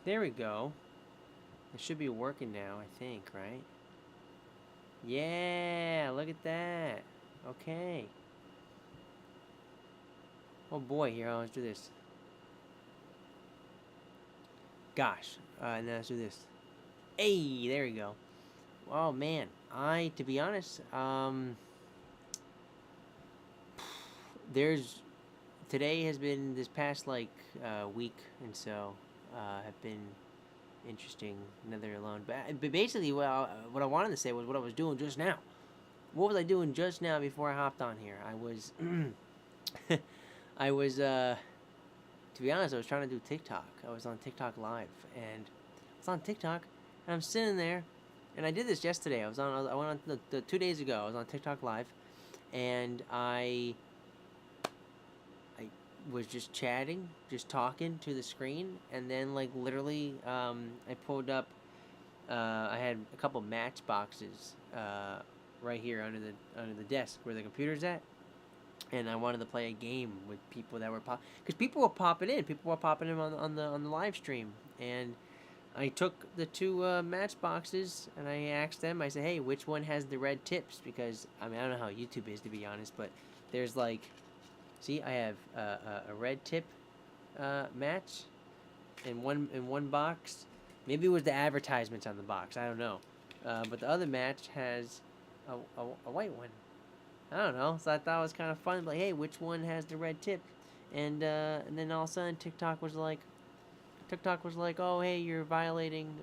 There we go. It should be working now, I think, right? Yeah, look at that. Okay. Oh boy, here, let's do this. Gosh. Now let's do this. Hey, there we go. Oh man, to be honest, there's today has been this past like week and so have been interesting. Another alone, but basically, what I wanted to say was what I was doing just now. What was I doing just now before I hopped on here? I was to be honest, I was trying to do TikTok. I was on TikTok live, and I was on TikTok, and I'm sitting there, and I did this yesterday. I went on the 2 days ago. I was on TikTok live, and I was just chatting, just talking to the screen, and then like literally, I pulled up. I had a couple matchboxes right here under the desk where the computer's at, and I wanted to play a game with people that were because people were popping in. People were popping in on the live stream, and I took the two matchboxes and I asked them. I said, "Hey, which one has the red tips?" Because I mean, I don't know how YouTube is to be honest, but there's like, see, I have a red tip match in one box. Maybe it was the advertisements on the box. I don't know, but the other match has a white one. I don't know. So I thought it was kind of fun. Like, hey, which one has the red tip? And then all of a sudden TikTok was like, oh, hey, you're violating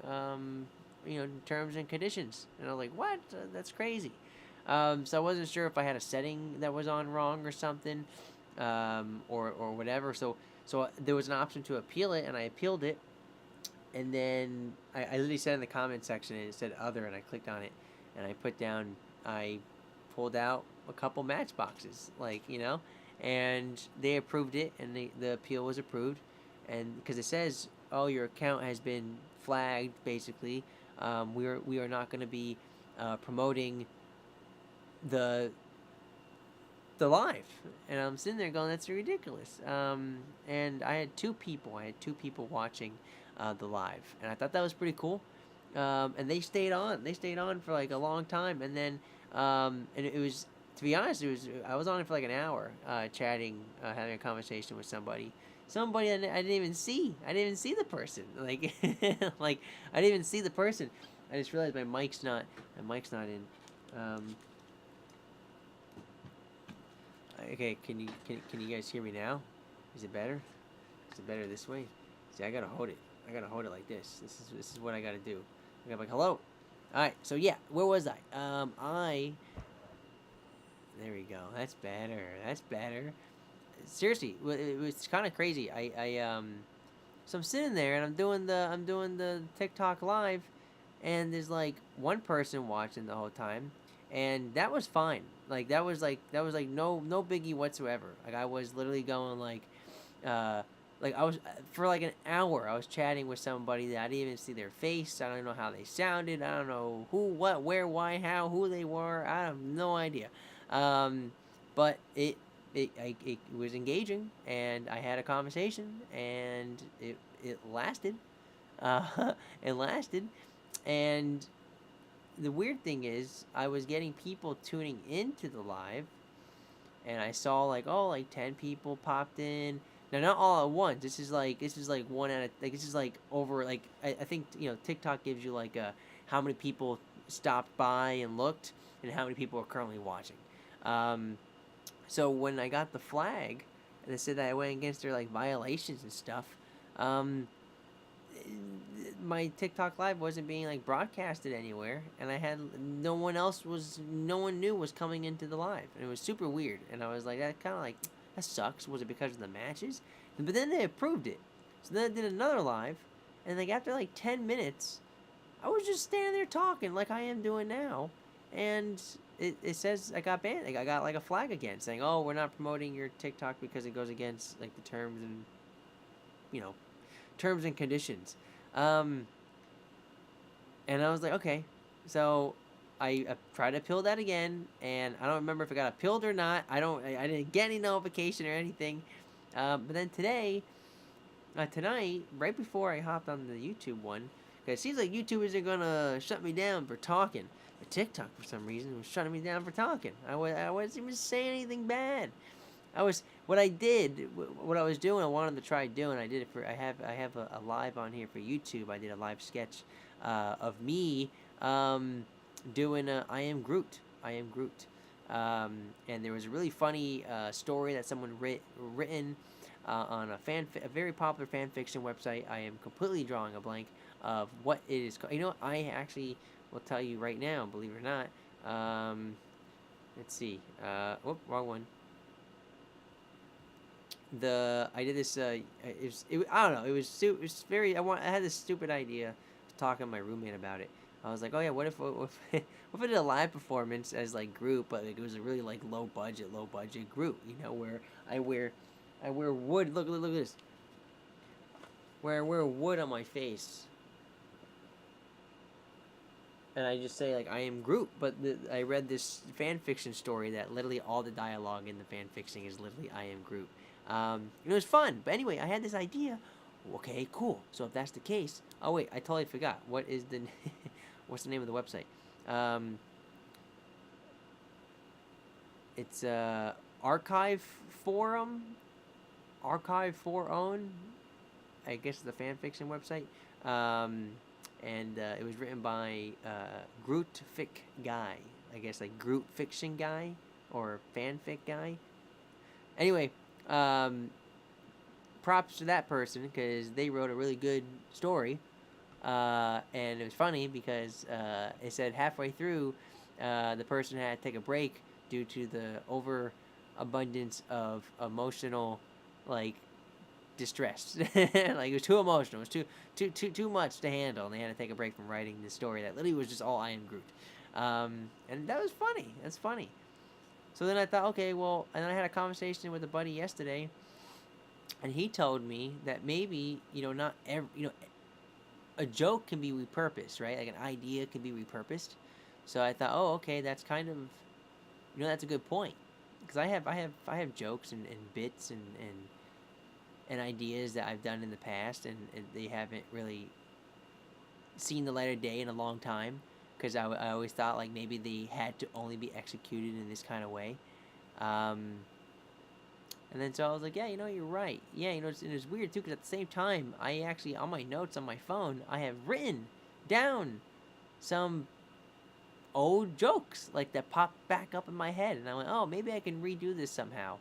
terms and conditions. And I was like, what? That's crazy. So I wasn't sure if I had a setting that was on wrong or something, or whatever. So there was an option to appeal it, and I appealed it. And then I literally said in the comment section, and it said other, and I clicked on it, and I put down, I pulled out a couple matchboxes, and they approved it, and the appeal was approved, and because it says, oh, your account has been flagged, basically, we are not going to be promoting the the live, and I'm sitting there going, that's ridiculous. And I had two people, watching the live, and I thought that was pretty cool. And they stayed on. They stayed on for like a long time, and then and it was, to be honest, I was on it for like an hour, chatting, having a conversation with somebody I didn't even see. I didn't even see the person. Like like I didn't even see the person. I just realized my mic's not in. Um, okay, can you guys hear me now? Is it better? Is it better this way? See, I gotta hold it. I gotta hold it like this. This is what I gotta do. I gotta be like, hello. All right. So yeah, where was I? There we go. That's better. That's better. Seriously, it was kind of crazy. So I'm sitting there and I'm doing the TikTok live, and there's like one person watching the whole time, and that was fine. Like that was like no biggie whatsoever. Like I was literally going uh, like I was for like an hour. I was chatting with somebody that I didn't even see their face. I don't know how they sounded. I don't know who, what, where, why, how, who they were. I have no idea. Um, but it was engaging, and I had a conversation, and it lasted. It lasted, and the weird thing is, I was getting people tuning into the live, and I saw like, oh, like 10 people popped in. Now, not all at once. This is like one at a, like this is like over like I think TikTok gives you like how many people stopped by and looked, and how many people are currently watching. Um, so when I got the flag, and they said that I went against their like violations and stuff, um, my TikTok live wasn't being like broadcasted anywhere, and I had no one knew was coming into the live, and it was super weird. And I was like, that kind of like that sucks. Was it because of the matches? But then they approved it, so then I did another live, and like after like 10 minutes, I was just standing there talking like I am doing now, and it says I got banned. Like I got like a flag again saying, "Oh, we're not promoting your TikTok because it goes against like the you know terms and conditions." Um, and I was like, okay, so I tried to appeal that again, and I don't remember if it got appealed or not. I didn't get any notification or anything. But then today, tonight, right before I hopped on the YouTube one, because it seems like YouTube isn't gonna shut me down for talking. But TikTok, for some reason, was shutting me down for talking. I wasn't even saying anything bad. What I did, what I was doing. I wanted to try doing. I did it for. I have a live on here for YouTube. I did a live sketch of me doing I am Groot. I am Groot. And there was a really funny story that someone written on a very popular fan fiction website. I am completely drawing a blank of what it is. You know, I actually will tell you right now. Believe it or not. Let's see. Wrong one. I did this. I don't know. It was very. I had this stupid idea. Talking to my roommate about it. I was like, oh yeah, what if what if I did a live performance as like group, but like, it was a really like low budget group, you know, where I wear I wear wood. Look at this. Where I wear wood on my face, and I just say like I am Groot. But I read this fan fiction story that literally all the dialogue in the fan fiction is literally I am Groot. It was fun. But anyway, I had this idea. Okay, cool. So if that's the case, oh wait, I totally forgot. What is the what's the name of the website? Um, it's Archive Forum, Archive for Own. I guess the fan fiction website. Um, and it was written by Groot Fic Guy. I guess like Groot Fiction Guy or fanfic guy. Anyway, um, props to that person because they wrote a really good story. And it was funny because it said halfway through, the person had to take a break due to the overabundance of emotional, like, distress. Like, it was too emotional. It was too much to handle, and they had to take a break from writing this story that literally was just all I am Groot. And that was funny. That's funny. So then I thought, okay, well, and then I had a conversation with a buddy yesterday, and he told me that maybe, not every, a joke can be repurposed, right? Like an idea can be repurposed. So I thought, oh, okay, that's kind of, that's a good point, because I have jokes and bits and ideas that I've done in the past, and they haven't really seen the light of day in a long time, because I always thought like maybe they had to only be executed in this kind of way. Um, and then so I was like, yeah, you're right. Yeah, it's weird too, because at the same time, I actually, on my notes on my phone, I have written down some old jokes like that popped back up in my head, and I went, oh, maybe I can redo this somehow.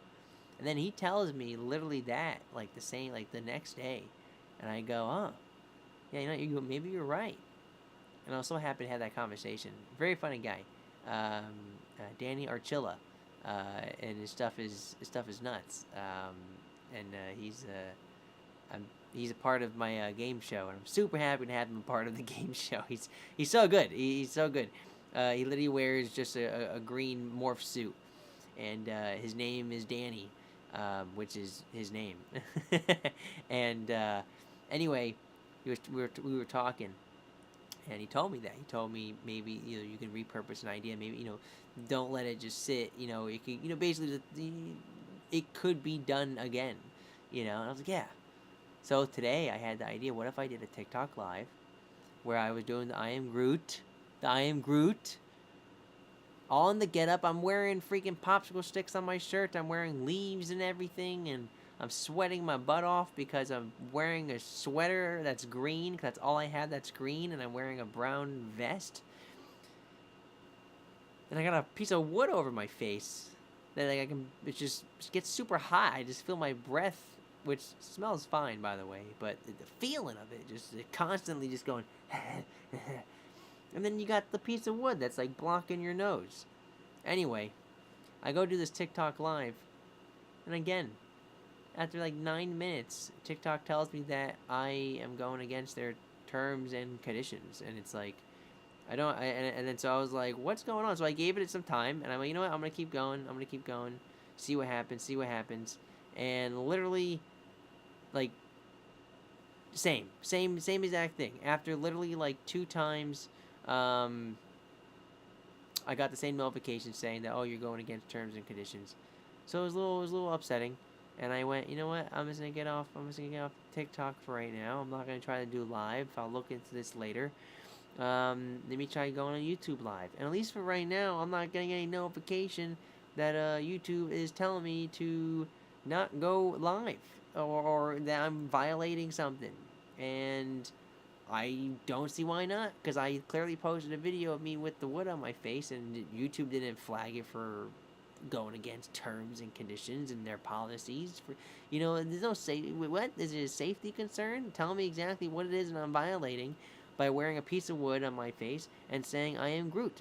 And then he tells me literally that, like the same, like the next day, and I go, oh, yeah, maybe you're right. And I was so happy to have that conversation. Very funny guy, Danny Archilla, and his stuff is nuts. And he's a part of my game show, and I'm super happy to have him a part of the game show. He's so good. He's so good. He literally wears just a green morph suit, and his name is Danny, which is his name. And anyway, we were talking, and he told me that. He told me maybe you can repurpose an idea. Maybe don't let it just sit. It can basically it could be done again. And I was like, yeah. So today I had the idea. What if I did a TikTok live where I was doing the I am Groot, all in the getup. I'm wearing freaking popsicle sticks on my shirt. I'm wearing leaves and everything, and I'm sweating my butt off because I'm wearing a sweater that's green. That's all I have that's green, and I'm wearing a brown vest. And I got a piece of wood over my face that it just gets super hot. I just feel my breath, which smells fine, by the way, but the feeling of it, constantly just going, and then you got the piece of wood that's like blocking your nose. Anyway, I go do this TikTok live, and again, after like 9 minutes, TikTok tells me that I am going against their terms and conditions, and it's like, and then so I was like, what's going on? So I gave it some time, and I'm like, you know what, I'm gonna keep going, see what happens, and literally, like, same exact thing. After literally like 2 times, I got the same notification saying that, oh, you're going against terms and conditions. So it was a little upsetting. And I went, you know what? I'm just gonna get off. I'm just gonna get off TikTok for right now. I'm not gonna try to do live. I'll look into this later. Let me try going on YouTube Live. And at least for right now, I'm not getting any notification that YouTube is telling me to not go live, or that I'm violating something. And I don't see why not, because I clearly posted a video of me with the wood on my face, and YouTube didn't flag it for going against terms and conditions and their policies. For, there's no safety. What is it? A safety concern? Tell me exactly what it is that I'm violating by wearing a piece of wood on my face and saying I am Groot.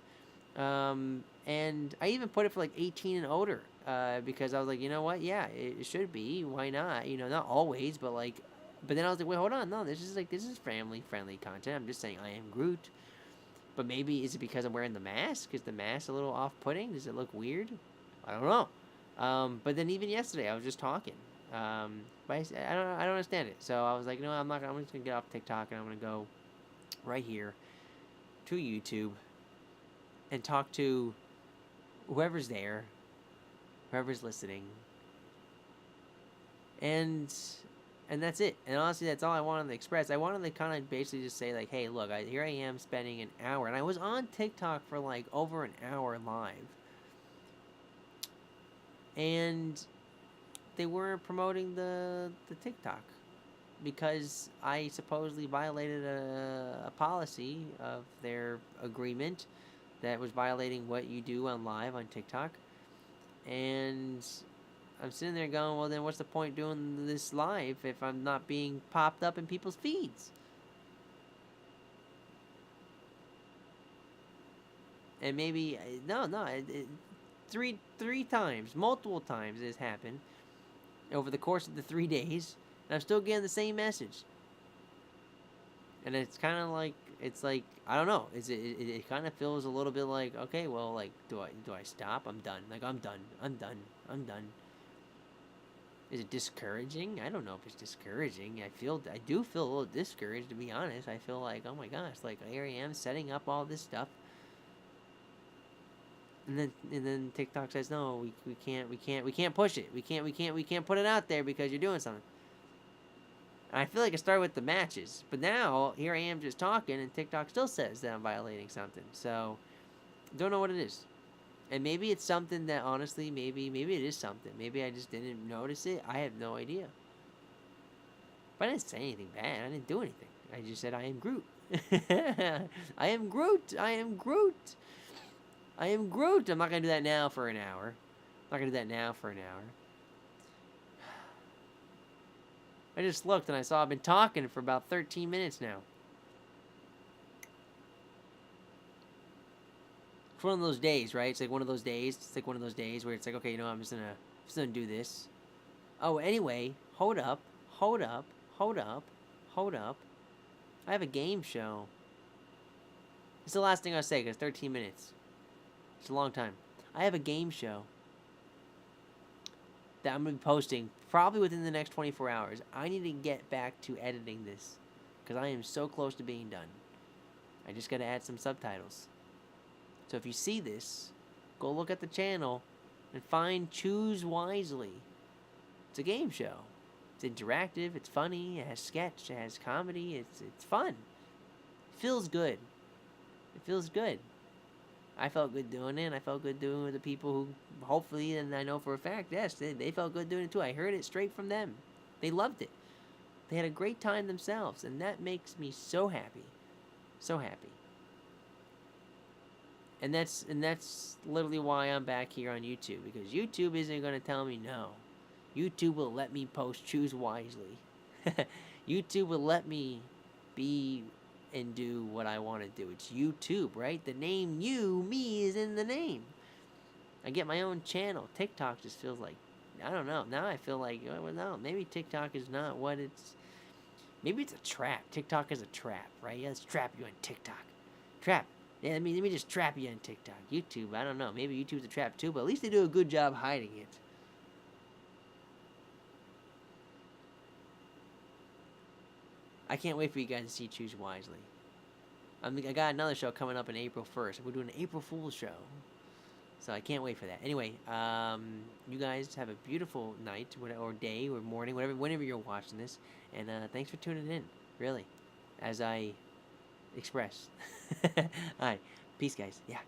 And I even put it for like 18 and older, because I was like, you know what? Yeah, it should be. Why not? Not always, but like. But then I was like, wait, hold on. No, this is family friendly content. I'm just saying I am Groot. But maybe is it because I'm wearing the mask? Is the mask a little off putting? Does it look weird? I don't know. But then even yesterday I was just talking. But I don't understand it. So I was like, I'm not. I'm just gonna get off TikTok and I'm gonna go right here to YouTube and talk to whoever's there, whoever's listening, and that's it. And honestly, that's all I wanted to express. I wanted to kind of basically just say like, hey, look, here I am spending an hour, and I was on TikTok for like over an hour live, and they weren't promoting the TikTok because I supposedly violated a policy of their agreement that was violating what you do on live on TikTok. And I'm sitting there going, well, then what's the point doing this live if I'm not being popped up in people's feeds? And maybe, no, three times, multiple times it has happened over the course of the 3 days, and I'm still getting the same message. And it's kind of like, I don't know. It kind of feels a little bit like, okay, well, like, do I stop? I'm done. Like, I'm done. Is it discouraging? I don't know if it's discouraging. I do feel a little discouraged, to be honest. I feel like, oh my gosh, like here I am setting up all this stuff, and then TikTok says no, we can't push it. We can't put it out there because you're doing something. And I feel like it started with the matches, but now here I am just talking, and TikTok still says that I'm violating something. So don't know what it is. And maybe it's something that honestly, maybe it is something. Maybe I just didn't notice it. I have no idea. But I didn't say anything bad. I didn't do anything. I just said I am Groot. I am Groot. I am Groot. I am Groot. I'm not gonna do that now for an hour. I'm not gonna do that now for an hour. I just looked and I saw I've been talking for about 13 minutes now. It's one of those days, right? It's like one of those days. It's like one of those days where it's like, okay, I'm just gonna do this. Oh, anyway, hold up. I have a game show. It's the last thing I'll say because 13 minutes. It's a long time. I have a game show that I'm going to be posting probably within the next 24 hours. I need to get back to editing this because I am so close to being done. I just got to add some subtitles. So if you see this, go look at the channel and find Choose Wisely. It's a game show. It's interactive, it's funny, it has sketch, it has comedy, it's fun. It feels good. It feels good. I felt good doing it, and I felt good doing it with the people who, hopefully, and I know for a fact, yes, they felt good doing it too. I heard it straight from them. They loved it. They had a great time themselves, and that makes me so happy. So happy. And that's literally why I'm back here on YouTube, because YouTube isn't going to tell me no. YouTube will let me post Choose Wisely. YouTube will let me be and do what I want to do. It's YouTube, right? The name me is in the name. I get my own channel. TikTok just feels like, I don't know. Now I feel like, well, no, maybe TikTok is not what it's, maybe it's a trap. TikTok is a trap, right? Yeah, let's trap you on TikTok. Trap. Yeah, let me just trap you on TikTok. YouTube, I don't know. Maybe YouTube's a trap too, but at least they do a good job hiding it. I can't wait for you guys to see Choose Wisely. I got another show coming up in April 1st. We're doing an April Fool's show. So I can't wait for that. Anyway, you guys have a beautiful night or day or morning, whenever you're watching this. And thanks for tuning in, really, as I express. All right. Peace, guys. Yeah.